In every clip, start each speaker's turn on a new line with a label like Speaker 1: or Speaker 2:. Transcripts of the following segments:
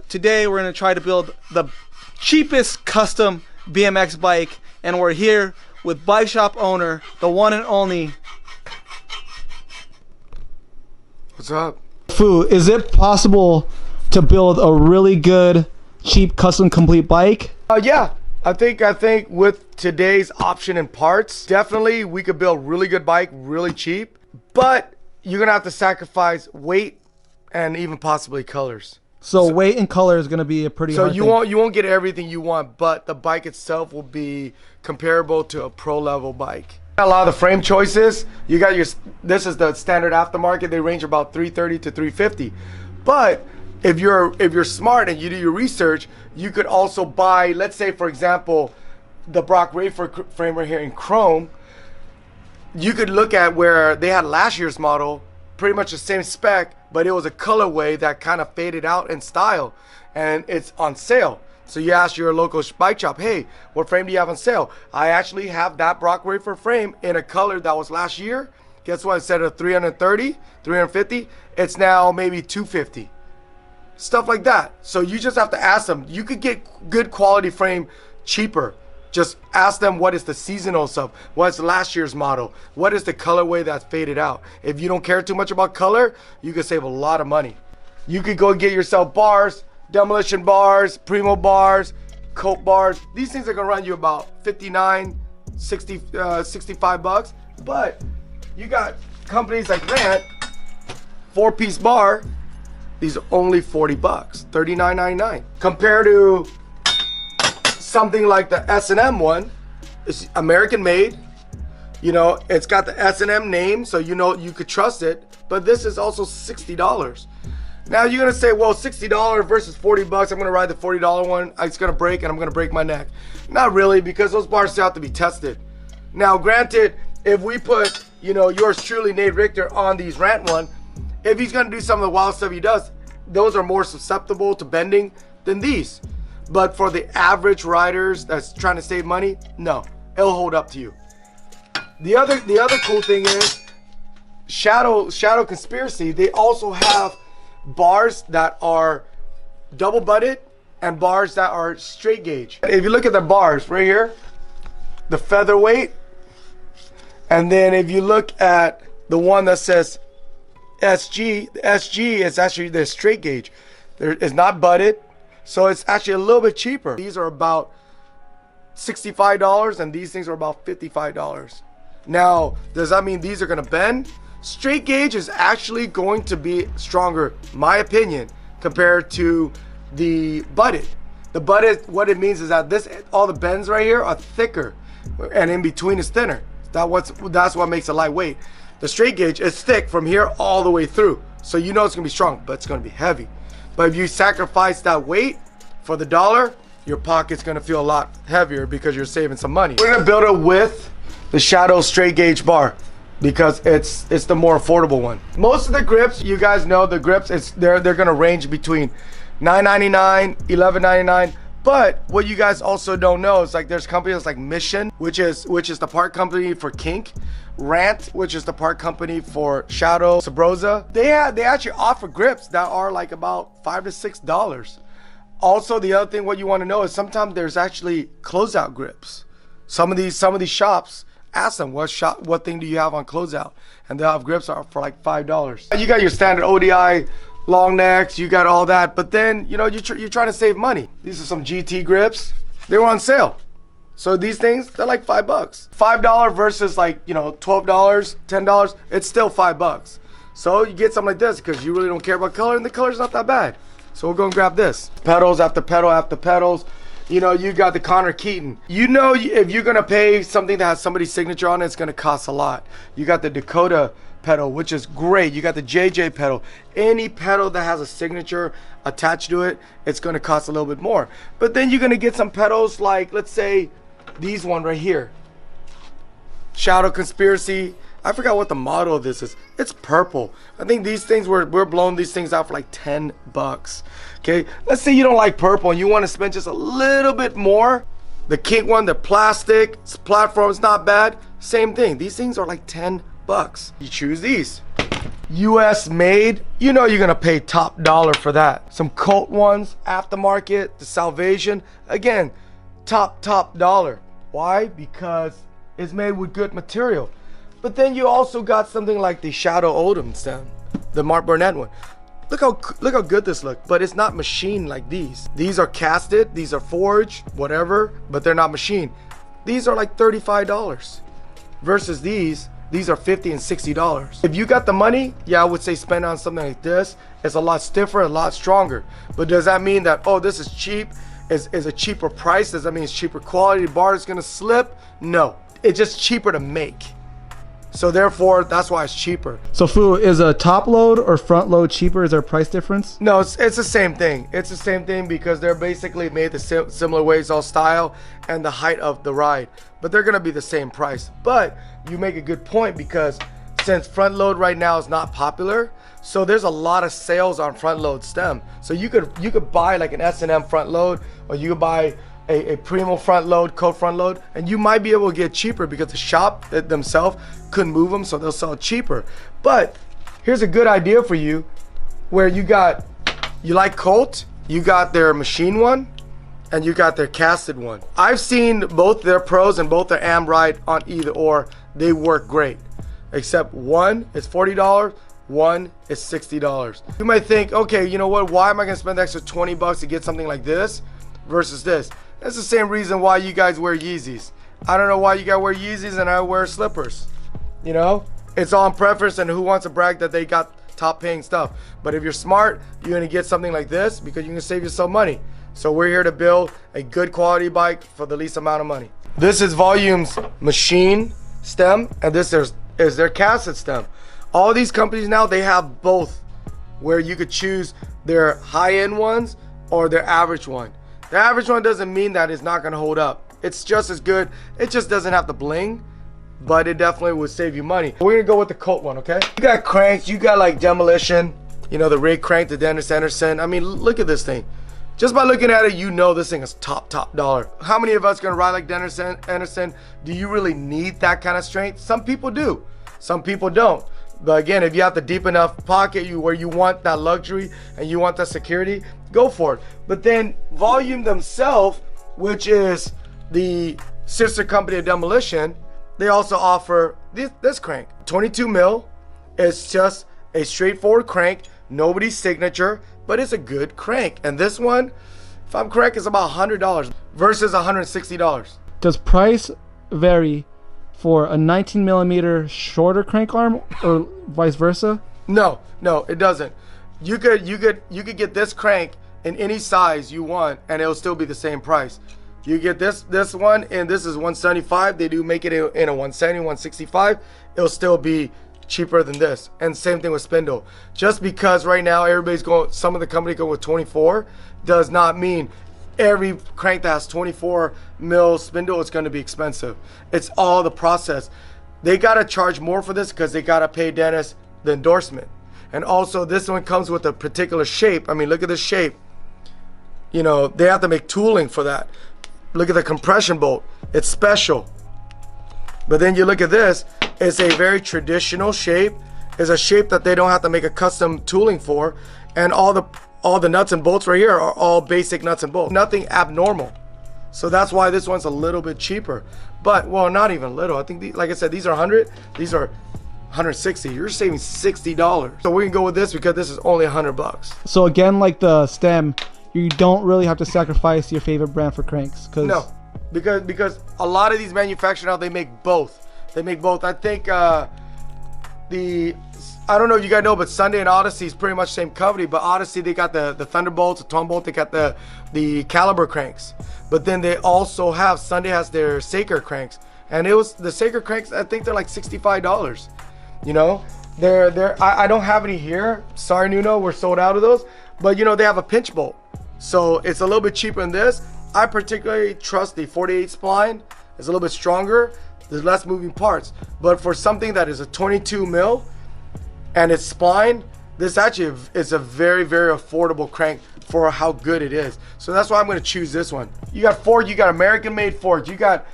Speaker 1: Today we're going to try to build the cheapest custom BMX bike, and we're here with bike shop owner, the one and only.
Speaker 2: What's up?
Speaker 1: Fu, is it possible to build a really good, cheap, custom complete bike?
Speaker 2: Yeah, I think with today's option and parts, definitely we could build really good bike, really cheap. But you're gonna have to sacrifice weight and even possibly colors.
Speaker 1: So weight and color is gonna be a pretty hard thing.
Speaker 2: So you won't get everything you want, but the bike itself will be comparable to a pro level bike. A lot of the frame choices, you got this is the standard aftermarket. They range about $330 to $350. But if you're smart and you do your research, you could also buy, let's say for example, the Brock Rayford frame right here in chrome. You could look at where they had last year's model, pretty much the same spec, but it was a colorway that kind of faded out in style, and it's on sale. So you ask your local bike shop, hey, what frame do you have on sale? I actually have that Brock Rayford frame in a color that was last year. Guess what? Instead of $330, $350, it's now maybe $250. Stuff like that. So you just have to ask them. You could get good quality frame cheaper. Just ask them what is the seasonal stuff, what's last year's model, what is the colorway that's faded out. If you don't care too much about color, you can save a lot of money. You could go get yourself bars, demolition bars, primo bars, coat bars. These things are gonna run you about $59, $60, 65 bucks. But you got companies like Grant, 4-piece bar. These are only 40 bucks, $39.99. Compared to something like the S&M one, it's American made. You know, it's got the S&M name, so you know you could trust it. But this is also $60. Now you're gonna say, well, $60 versus 40 bucks. I'm gonna ride the $40 one. It's gonna break, and I'm gonna break my neck. Not really, because those bars still have to be tested. Now, granted, if we put, you know, yours truly, Nate Richter, on these Rant one, if he's gonna do some of the wild stuff he does, those are more susceptible to bending than these. But for the average riders that's trying to save money, no, it'll hold up to you. The other cool thing is Shadow Conspiracy. They also have bars that are double butted and bars that are straight gauge. If you look at the bars right here, the featherweight, and then if you look at the one that says SG, the SG is actually the straight gauge. It's not butted, so it's actually a little bit cheaper. These are about $65 and these things are about $55. Now, does that mean these are gonna bend? Straight gauge is actually going to be stronger, my opinion, compared to the butted. The butted, what it means is that all the bends right here are thicker, and in between is thinner. That's what makes it lightweight. The straight gauge is thick from here all the way through, so you know it's gonna be strong, but it's gonna be heavy. But if you sacrifice that weight for the dollar, your pocket's gonna feel a lot heavier because you're saving some money. We're gonna build it with the Shadow straight gauge bar because it's the more affordable one. Most of the grips, you guys know the grips, they're gonna range between $9.99, $11.99. But what you guys also don't know is, like, there's companies like Mission, which is the part company for Kink, Rant, which is the part company for Shadow, Sabrosa. They actually offer grips that are like about $5 to $6. Also, the other thing what you want to know is sometimes there's actually closeout grips. Some of these shops, ask them what thing do you have on closeout, and they'll have grips for like $5. You got your standard ODI long necks, you got all that, but then, you know, you're trying to save money. These are some GT grips. They were on sale. So these things, they're like $5. $5 versus, like, you know, $12, $10, it's still $5. So you get something like this because you really don't care about color, and the color's not that bad. So we'll go and grab this. Pedals after pedal after pedals. You know, you got the Connor Keaton. You know, if you're gonna pay something that has somebody's signature on it, it's gonna cost a lot. You got the Dakota pedal, which is great. You got the JJ pedal. Any pedal that has a signature attached to it, it's gonna cost a little bit more. But then you're gonna get some pedals like, let's say, these one right here. Shadow Conspiracy. I forgot what the model of this is. It's purple. I think these things, we're blowing these things out for like 10 bucks. Okay, let's say you don't like purple and you want to spend just a little bit more. The Kink one, the plastic, platform is not bad. Same thing. These things are like 10 bucks. You choose these. US made, you know you're gonna pay top dollar for that. Some Colt ones, aftermarket, the Salvation, again, top dollar. Why? Because it's made with good material. But then you also got something like the Shadow Odom stem, the Mark Burnett one. Look how good this looks, but it's not machined like these. These are casted, these are forged, whatever, but they're not machined. These are like $35 versus these are $50 and $60. If you got the money, yeah, I would say spend on something like this. It's a lot stiffer, a lot stronger. But does that mean that, oh, this is cheap, is a cheaper price? Does that mean it's cheaper quality? The bar is gonna slip? No, it's just cheaper to make. So therefore, that's why it's cheaper.
Speaker 1: So Fu, is a top load or front load cheaper? Is there a price difference?
Speaker 2: No, it's the same thing. It's the same thing because they're basically made the similar ways, all style and the height of the ride. But they're gonna be the same price. But you make a good point because since front load right now is not popular, so there's a lot of sales on front load stem. So you could buy like an S&M front load, or you could buy a Primo front load, Colt front load, and you might be able to get cheaper because the shop themselves couldn't move them, so they'll sell it cheaper. But here's a good idea for you, where you like Colt, you got their machine one, and you got their casted one. I've seen both their pros and both their AM ride on either or. They work great, except one is $40, one is $60. You might think, okay, you know what? Why am I gonna spend the extra 20 bucks to get something like this versus this? That's the same reason why you guys wear Yeezys. I don't know why you guys wear Yeezys and I wear slippers. You know, it's all on preference and who wants to brag that they got top paying stuff. But if you're smart, you're gonna get something like this because you can save yourself money. So we're here to build a good quality bike for the least amount of money. This is Volume's machine stem, and this is their casted stem. All these companies now, they have both, where you could choose their high-end ones or their average one. The average one doesn't mean that it's not gonna hold up. It's just as good. It just doesn't have the bling, but it definitely would save you money. We're gonna go with the Colt one, okay? You got cranks, you got like Demolition, you know, the rig crank, the Dennis Anderson. I mean, look at this thing. Just by looking at it, you know this thing is top dollar. How many of us gonna ride like Dennis Anderson? Do you really need that kind of strength? Some people do, some people don't. But again, if you have the deep enough pocket where you want that luxury and you want that security, go for it. But then Volume themselves, which is the sister company of Demolition, they also offer this crank. 22 mil. It's just a straightforward crank, nobody's signature, but it's a good crank. And this one, if I'm correct, is about $100 versus $160.
Speaker 1: Does price vary for a 19 millimeter shorter crank arm or vice versa?
Speaker 2: No, it doesn't. You could get this crank in any size you want and it'll still be the same price. You get this one, and this is 175. They do make it in a 170, 165. It'll still be cheaper than this. And same thing with spindle. Just because right now everybody's going, some of the company go with 24, does not mean every crank that has 24 mil spindle is going to be expensive. It's all the process. They got to charge more for this because they got to pay Dennis the endorsement. And also this one comes with a particular shape. I mean, look at this shape. You know, they have to make tooling for that. Look at the compression bolt. It's special. But then you look at this, it's a very traditional shape. It's a shape that they don't have to make a custom tooling for. And all the nuts and bolts right here are all basic nuts and bolts. Nothing abnormal. So that's why this one's a little bit cheaper. But, well, not even little. I think, like I said, these are 100. These are 160. You're saving $60. So we can go with this because this is only 100 bucks.
Speaker 1: So again, like the stem, you don't really have to sacrifice your favorite brand for cranks.
Speaker 2: No, because a lot of these manufacturers now, they make both. They make both. I think I don't know if you guys know, but Sunday and Odyssey is pretty much the same company. But Odyssey, they got the Thunderbolts, the Tombolt, they got the Caliber cranks. But then they also have, Sunday has their Saker cranks. And it was, the Saker cranks, I think they're like $65. You know, I don't have any here. Sorry, Nuno, we're sold out of those. But you know, they have a pinch bolt. So it's a little bit cheaper than this. I particularly trust the 48 spline. It's a little bit stronger. There's less moving parts. But for something that is a 22 mil and it's spline, this actually is a very, very affordable crank for how good it is. So that's why I'm going to choose this one. You got fork, you got American made fork, you got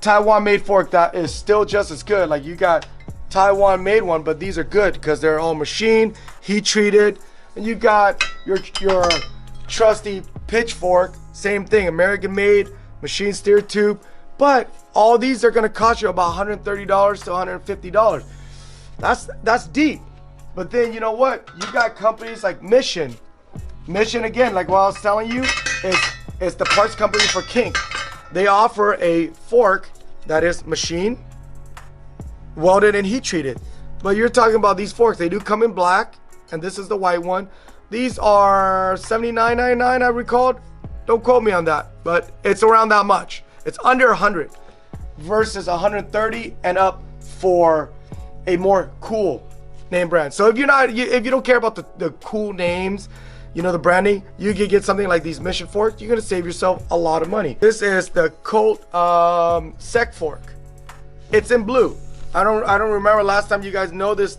Speaker 2: Taiwan made fork that is still just as good. Like you got Taiwan made one, but these are good because they're all machine, heat treated. And you got your trusty pitchfork, same thing, American made, machine steered tube. But all these are gonna cost you about $130 to $150. That's deep. But then you know what? You got companies like Mission. Mission, again, like what I was telling you, is the parts company for kink. They offer a fork that is machine, welded and heat treated. But you're talking about these forks. They do come in black, and this is the white one. These are $79.99, I recalled. Don't quote me on that, but it's around that much. It's under 100 versus 130 and up for a more cool name brand. So if you don't care about the cool names, you know, the branding, you can get something like these Mission forks. You're gonna save yourself a lot of money. This is the Colt Sec fork. It's in blue. I don't remember last time you guys know this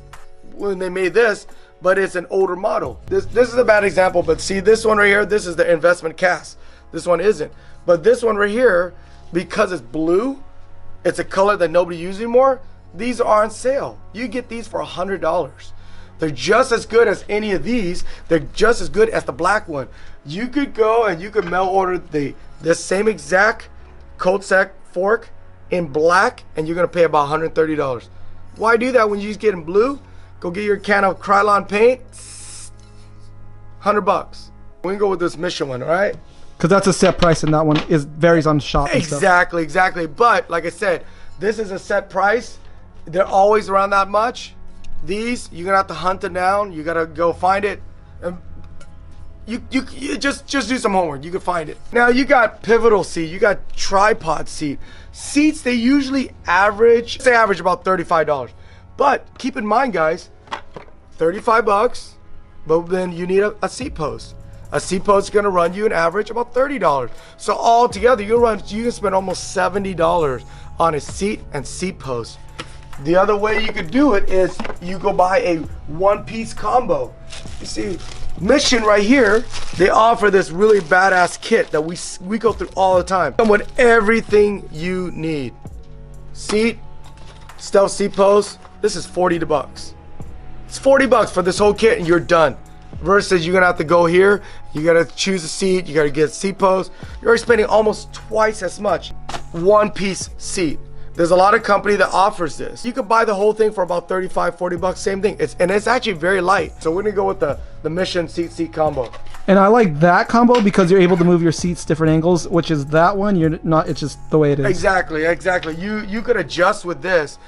Speaker 2: when they made this, but it's an older model. This is a bad example, but see this one right here, this is the investment cast. This one isn't. But this one right here, because it's blue, it's a color that nobody uses anymore, these are on sale. You get these for $100. They're just as good as any of these. They're just as good as the black one. You could go and you could mail order the same exact Colt Sec fork in black, and you're gonna pay about $130. Why do that when you just get in blue? Go get your can of Krylon paint, $100. We can go with this Mission one, all right?
Speaker 1: Because that's a set price, and that one varies on shop and stuff.
Speaker 2: Exactly. But like I said, this is a set price. They're always around that much. These, you're gonna have to hunt them down. You gotta go find it. You just do some homework. You can find it. Now you got pivotal seat. You got tripod seat. Seats, they usually average about $35. But keep in mind, guys, $35. But then you need a seat post. A seat post is gonna run you an average about $30. So all together, you can spend almost $70 on a seat and seat post. The other way you could do it is you go buy a one-piece combo. You see, Mission right here, they offer this really badass kit that we go through all the time. And with everything you need. Seat, stealth seat post, this is $40. It's $40 for this whole kit and you're done. Versus you're gonna have to go here, you gotta choose a seat, you gotta get a seat post. You're already spending almost twice as much. One-piece seat. There's a lot of company that offers this. You could buy the whole thing for about $35, $40, same thing. It's actually very light. So we're gonna go with the Mission seat combo.
Speaker 1: And I like that combo because you're able to move your seats different angles, which is that one, you're not, it's just the way it is.
Speaker 2: Exactly. You could adjust with this,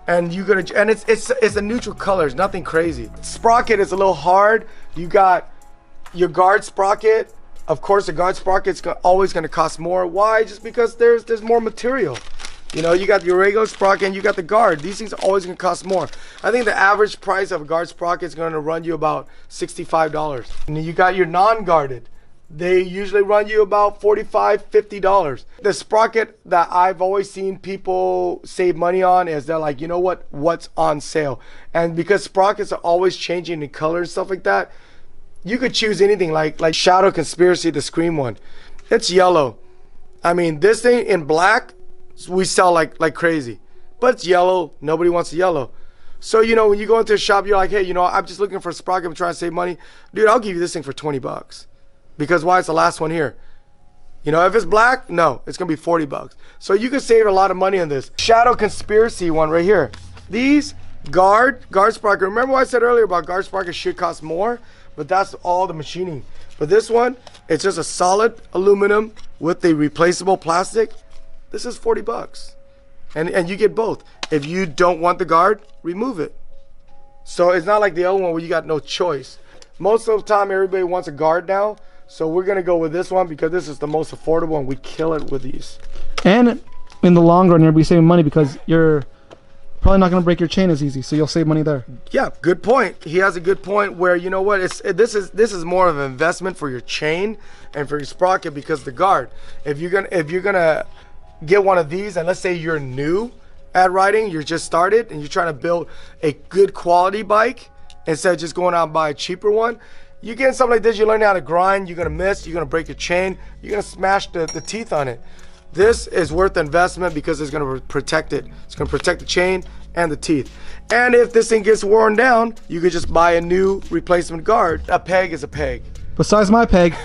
Speaker 2: and you could, and it's a neutral color, it's nothing crazy. Sprocket is a little hard. You got your guard sprocket. Of course, the guard sprocket's always gonna cost more. Why? Just because there's more material. You know, you got your regular sprocket and you got the guard. These things are always gonna cost more. I think the average price of a guard sprocket is gonna run you about $65. And then you got your non-guarded. They usually run you about $45, $50. The sprocket that I've always seen people save money on is they're like, you know what, what's on sale? And because sprockets are always changing in color and stuff like that, you could choose anything like Shadow Conspiracy, the Scream one. It's yellow. I mean, this thing in black, we sell like crazy, but it's yellow. Nobody wants the yellow. So, you know, when you go into a shop, you're like, hey, you know, I'm just looking for a sprocket. I'm trying to save money. Dude, I'll give you this thing for $20. Because why? It's the last one here. You know, if it's black, no, it's gonna be $40. So you can save a lot of money on this. Shadow Conspiracy one right here. These guard sprocket. Remember what I said earlier about guard sprocket should cost more, but that's all the machining. But this one, it's just a solid aluminum with the replaceable plastic. This is $40. And you get both. If you don't want the guard, remove it. So it's not like the other one where you got no choice. Most of the time, everybody wants a guard now. So we're gonna go with this one because this is the most affordable and we kill it with these. And in the long run, you'll be saving money because you're probably not gonna break your chain as easy, so you'll save money there. Yeah, good point. He has a good point where, you know what, this is more of an investment for your chain and for your sprocket because the guard. If you're gonna get one of these, and let's say you're new at riding, you're just started and you're trying to build a good quality bike instead of just going out and buy a cheaper one, you get something like this, you learn how to grind, you're gonna miss, you're gonna break your chain, you're gonna smash the teeth on it. This is worth the investment because it's gonna protect it. It's gonna protect the chain and the teeth. And if this thing gets worn down, you could just buy a new replacement guard. A peg is a peg.
Speaker 1: Besides my peg's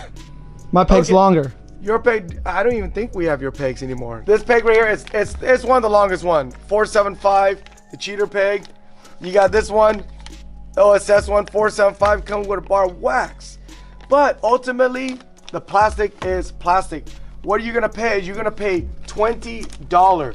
Speaker 2: Okay.
Speaker 1: longer.
Speaker 2: Your peg, I don't even think we have your pegs anymore. This peg right here, it's one of the longest one. 475, the cheater peg. You got this one, OSS one, 475, comes with a bar of wax. But ultimately, the plastic is plastic. What are you gonna pay? You're gonna pay $20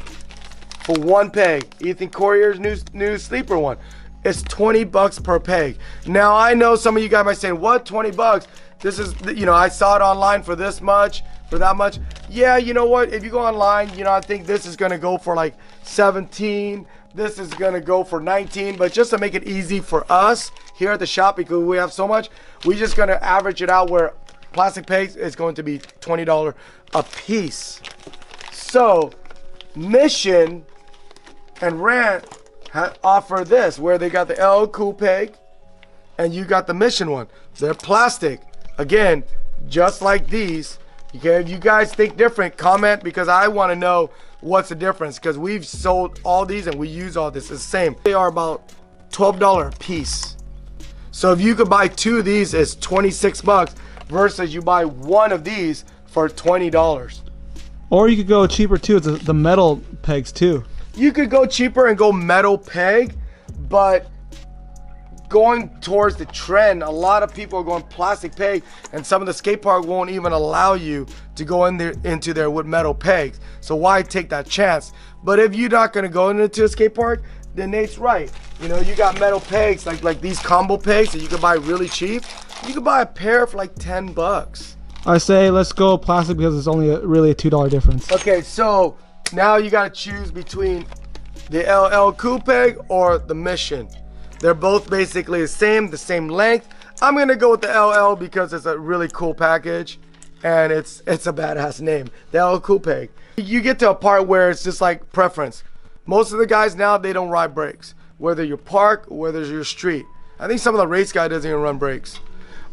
Speaker 2: for one peg. Ethan Courier's new sleeper one. It's 20 bucks per peg. Now I know some of you guys might say, what, 20 bucks? This is, you know, I saw it online for this much, for that much. Yeah, you know what? If you go online, you know, I think this is gonna go for like 17. This is gonna go for 19. But just to make it easy for us here at the shop, because we have so much, we're just gonna average it out where plastic pegs is going to be $20 a piece. So Mission and Rant offer this, where they got the LL Cool peg and you got the Mission one. They're plastic. Again, just like these. Okay, if you guys think different, comment, because I want to know what's the difference, because we've sold all these and we use all this. It's the same. They are about $12 a piece. So if you could buy two of these, it's 26 bucks versus you buy one of these for $20.
Speaker 1: Or you could go cheaper too. It's the metal pegs too.
Speaker 2: You could go cheaper and go metal peg, but going towards the trend, a lot of people are going plastic peg, and some of the skate park won't even allow you to go into there with metal pegs. So why take that chance? But if you're not going to go into a skate park, then Nate's right. You know, you got metal pegs like these combo pegs that you can buy really cheap. You can buy a pair for like 10 bucks.
Speaker 1: I say let's go plastic because it's only really a $2 difference.
Speaker 2: Okay, so now you got to choose between the LL Cool peg or the Mission. They're both basically the same length. I'm gonna go with the LL because it's a really cool package and it's a badass name, the LL Cool peg. You get to a part where it's just like preference. Most of the guys now, they don't ride brakes, whether you're park or whether you're street. I think some of the race guy doesn't even run brakes.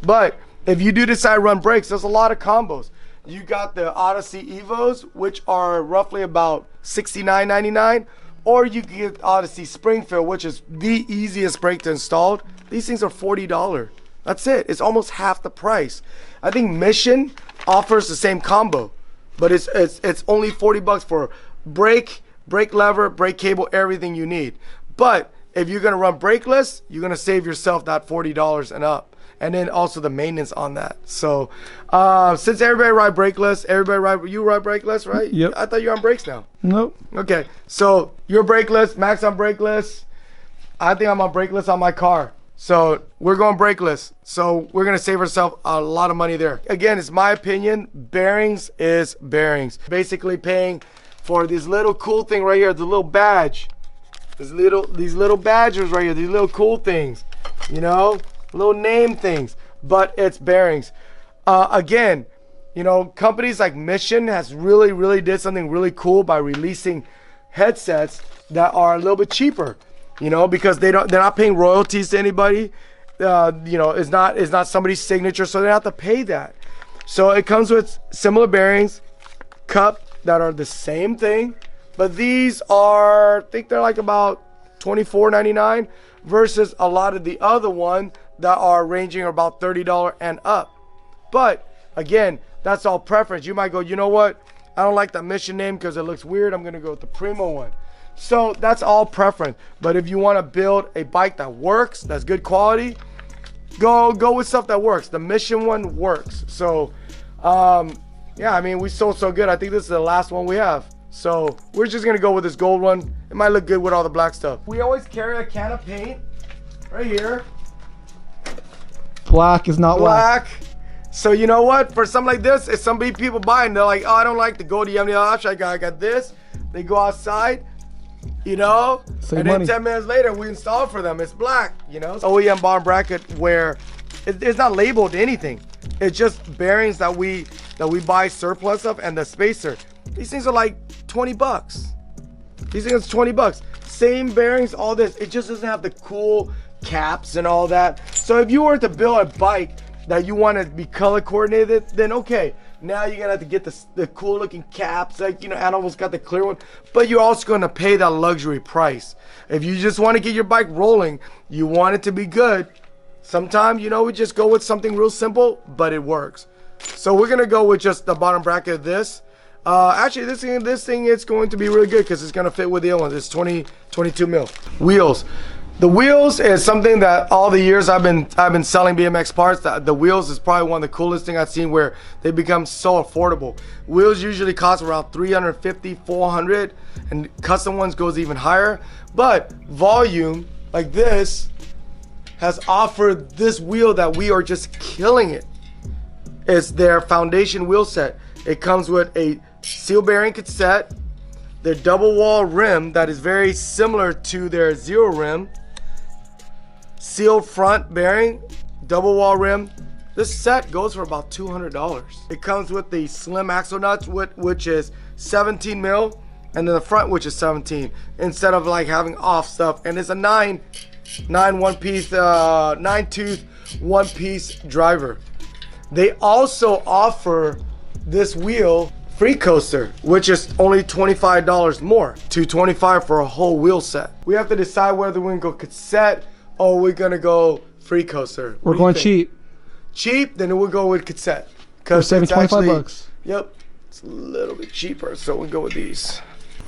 Speaker 2: But if you do decide to run brakes, there's a lot of combos. You got the Odyssey Evos, which are roughly about $69.99. Or you can get Odyssey Springfield, which is the easiest brake to install. These things are $40. That's it. It's almost half the price. I think Mission offers the same combo, but it's only 40 bucks for brake lever, brake cable, everything you need. But if you're gonna run brakeless, you're gonna save yourself that $40 and up. And then also the maintenance on that. So since everybody ride brakeless, you ride brakeless, right?
Speaker 1: Yep.
Speaker 2: I thought you're on brakes now.
Speaker 1: Nope.
Speaker 2: Okay, so you're brakeless, Max on brakeless. I think I'm on brakeless on my car. So we're going brakeless. So we're gonna save ourselves a lot of money there. Again, it's my opinion, bearings is bearings. Basically paying for this little cool thing right here, the little badge. These little badges right here, these little cool things, you know? Little name things, but it's bearings. Again, you know, companies like Mission has really did something really cool by releasing headsets that are a little bit cheaper, you know, because they're not paying royalties to anybody. You know, it's not somebody's signature, so they don't have to pay that. So it comes with similar bearings, cup that are the same thing, but these are, I think they're like about $24.99 versus a lot of the other one that are ranging about $30 and up. But again, that's all preference. You might go, you know what? I don't like that Mission name because it looks weird. I'm gonna go with the Primo one. So that's all preference. But if you want to build a bike that works, that's good quality, go with stuff that works. The Mission one works. So yeah, I mean, we sold so good. I think this is the last one we have. So we're just gonna go with this gold one. It might look good with all the black stuff. We always carry a can of paint right here.
Speaker 1: Black is not
Speaker 2: black. So you know what? For something like this, if some people buy and they're like, oh, I don't like the gold EMD option. I got this. They go outside, you know,
Speaker 1: save
Speaker 2: and
Speaker 1: money.
Speaker 2: Then 10 minutes later, we install it for them. It's black, you know. OEM bar bracket where it's not labeled anything. It's just bearings that we buy surplus of, and the spacer. These things are like 20 bucks. These things are 20 bucks. Same bearings, all this. It just doesn't have the cool caps and all that. So if you were to build a bike that you want to be color coordinated, then okay. Now you're gonna have to get the cool looking caps, like, you know, Animal's got the clear one, but you're also gonna pay that luxury price. If you just want to get your bike rolling, you want it to be good. Sometimes, you know, we just go with something real simple, but it works. So we're gonna go with just the bottom bracket of this. Actually, this thing is going to be really good because it's gonna fit with the other ones. It's 22 mil. Wheels. The wheels is something that all the years I've been selling BMX parts. The wheels is probably one of the coolest things I've seen, where they become so affordable. Wheels usually cost around 350, 400, and custom ones goes even higher. But Volume, like this, has offered this wheel that we are just killing it. It's their foundation wheel set. It comes with a seal bearing cassette, their double wall rim that is very similar to their zero rim, sealed front bearing, double wall rim. This set goes for about $200. It comes with the slim axle nuts, which is 17 mil, and then the front, which is 17, instead of like having off stuff. And it's a nine tooth one piece driver. They also offer this wheel free coaster, which is only $25 more, $225 for a whole wheel set. We have to decide whether we're gonna go cassette or we're gonna go free coaster.
Speaker 1: We're going cheap.
Speaker 2: Cheap, then we'll go with cassette.
Speaker 1: We're saving 25 bucks.
Speaker 2: Yep, it's a little bit cheaper, so we'll go with these.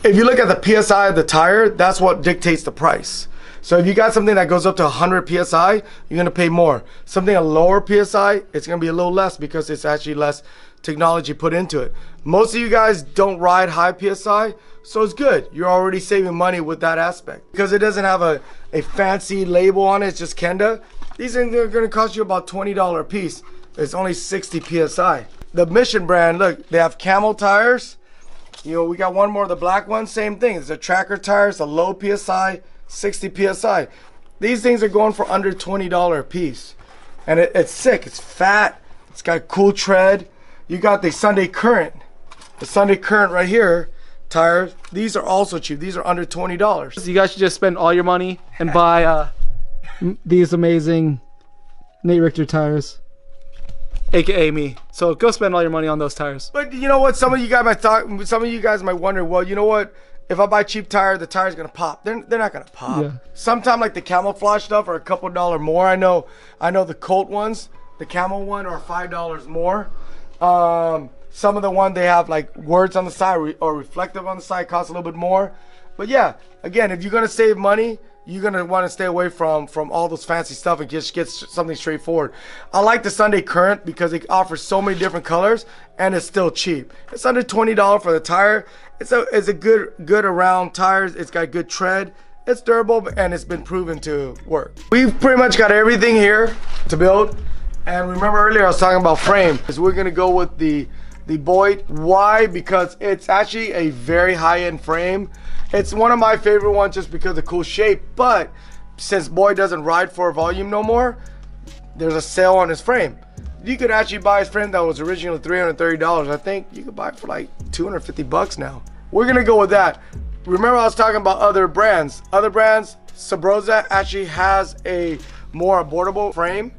Speaker 2: If you look at the PSI of the tire, that's what dictates the price. So if you got something that goes up to 100 PSI, you're gonna pay more. Something a lower PSI, it's gonna be a little less because it's actually less technology put into it. Most of you guys don't ride high PSI, so it's good. You're already saving money with that aspect. Because it doesn't have a fancy label on it, it's just Kenda. These things are gonna cost you about $20 a piece. It's only 60 PSI. The Mission brand, look, they have camel tires. You know, we got one more of the black one, same thing. It's a tracker tires, a low PSI, 60 PSI. These things are going for under $20 a piece. And it's sick, it's fat, it's got cool tread. You got the Sunday Current. The Sunday Current right here, tires. These are also cheap. These are under $20.
Speaker 1: You guys should just spend all your money and buy these amazing Nate Richter tires, aka me. So go spend all your money on those tires.
Speaker 2: But you know what? Some of you guys might wonder, well, you know what? If I buy cheap tire, the tire's gonna pop. They're not gonna pop. Yeah. Sometimes like the camouflage stuff are a couple $1 more. I know the Colt ones, the Camel one are $5 more. Some of the one they have like words on the side or reflective on the side cost a little bit more. But yeah, again, if you're gonna save money, you're gonna want to stay away from all those fancy stuff and just get something straightforward. I like the Sunday Current because it offers so many different colors and it's still cheap. It's under $20 for the tire. It's a good around tires. It's got good tread. It's durable and it's been proven to work. We've pretty much got everything here to build. And remember earlier I was talking about frame. So we're gonna go with the Boyd. Why? Because it's actually a very high-end frame. It's one of my favorite ones just because of the cool shape. But since Boyd doesn't ride for Volume no more, there's a sale on his frame. You could actually buy his frame that was originally $330. I think you could buy it for like 250 bucks now. We're gonna go with that. Remember I was talking about other brands. Other brands, Sabrosa actually has a more affordable frame.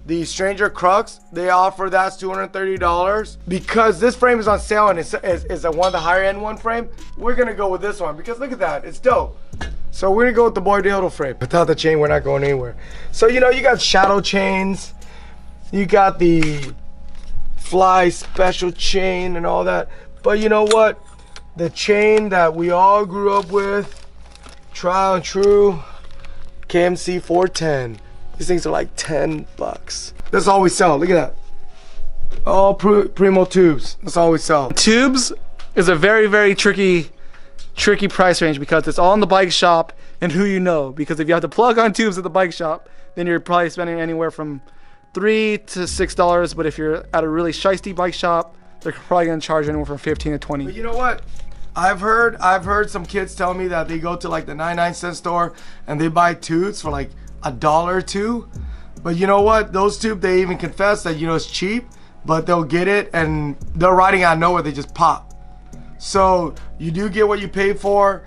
Speaker 2: The Stranger Crux, they offer that's $230. Because this frame is on sale and it's a one of the higher end one frame, we're gonna go with this one because look at that, it's dope. So we're gonna go with the Boyd Dildo frame. Without the chain, we're not going anywhere. So you know, you got shadow chains, you got the Fly special chain and all that. But you know what? The chain that we all grew up with, trial and true, KMC 410. These things are like 10 bucks. That's all we sell. Look at that. All Primo tubes. That's all we sell.
Speaker 1: Tubes is a very, very tricky price range because it's all in the bike shop and who you know. Because if you have to plug on tubes at the bike shop, then you're probably spending anywhere from $3 to $6. But if you're at a really shiesty bike shop, they're probably gonna charge anywhere from 15 to 20.
Speaker 2: But you know what? I've heard some kids tell me that they go to like the 99-cent store and they buy tubes for like $1 or $2. But you know what? Those tubes, they even confess that, you know, it's cheap, but they'll get it and they're riding out of nowhere, they just pop. So you do get what you pay for.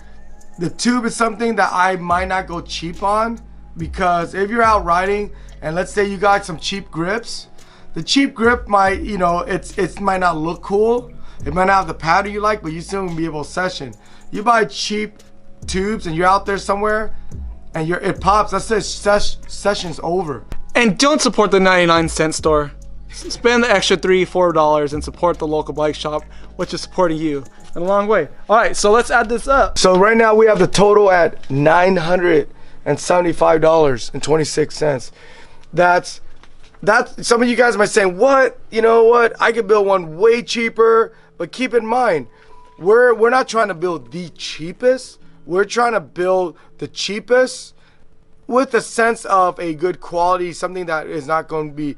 Speaker 2: The tube is something that I might not go cheap on because if you're out riding and let's say you got some cheap grips, The cheap grip might, you know, it might not look cool. It might not have the pattern you like, but you still gonna be able to session. You buy cheap tubes and you're out there somewhere and it pops, that says session's over.
Speaker 1: And don't support the 99-cent store. Spend the extra $3-4 and support the local bike shop, which is supporting you in a long way. All right, so let's add this up.
Speaker 2: So right now we have the total at $975.26. That's some of you guys might say, what? You know what? I could build one way cheaper, but keep in mind, we're not trying to build the cheapest. We're trying to build the cheapest with a sense of a good quality, something that is not going to be,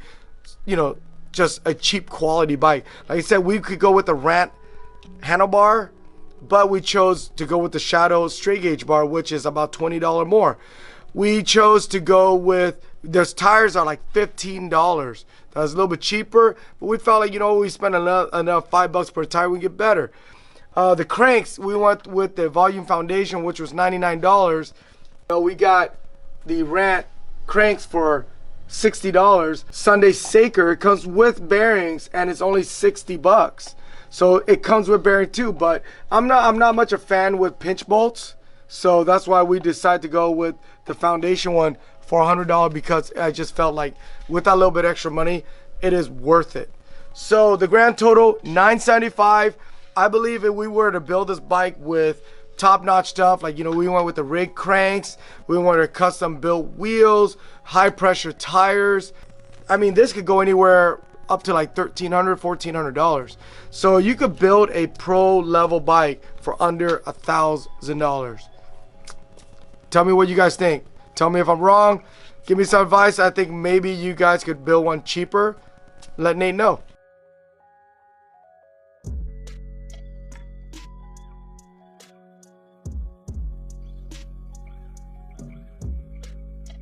Speaker 2: you know, just a cheap quality bike. Like I said, we could go with the Rant handlebar, but we chose to go with the Shadow straight gauge bar, which is about $20 more. We chose to go with, there's tires are like $15. That was a little bit cheaper, but we felt like, you know, we spent enough $5 per tire, we get better. The cranks, we went with the Volume Foundation, which was $99. We got the Rant cranks for $60. Sunday Saker, it comes with bearings and it's only $60. So it comes with bearing too, but I'm not much a fan with pinch bolts. So that's why we decided to go with the Foundation one for $100, because I just felt like with that little bit extra money, it is worth it. So the grand total, $975. I believe if we were to build this bike with top-notch stuff, like, you know, we went with the rig cranks, we wanted custom built wheels, high pressure tires. I mean, this could go anywhere up to like $1,300, $1,400. So you could build a pro level bike for under $1,000. Tell me what you guys think. Tell me if I'm wrong. Give me some advice. I think maybe you guys could build one cheaper. Let Nate know.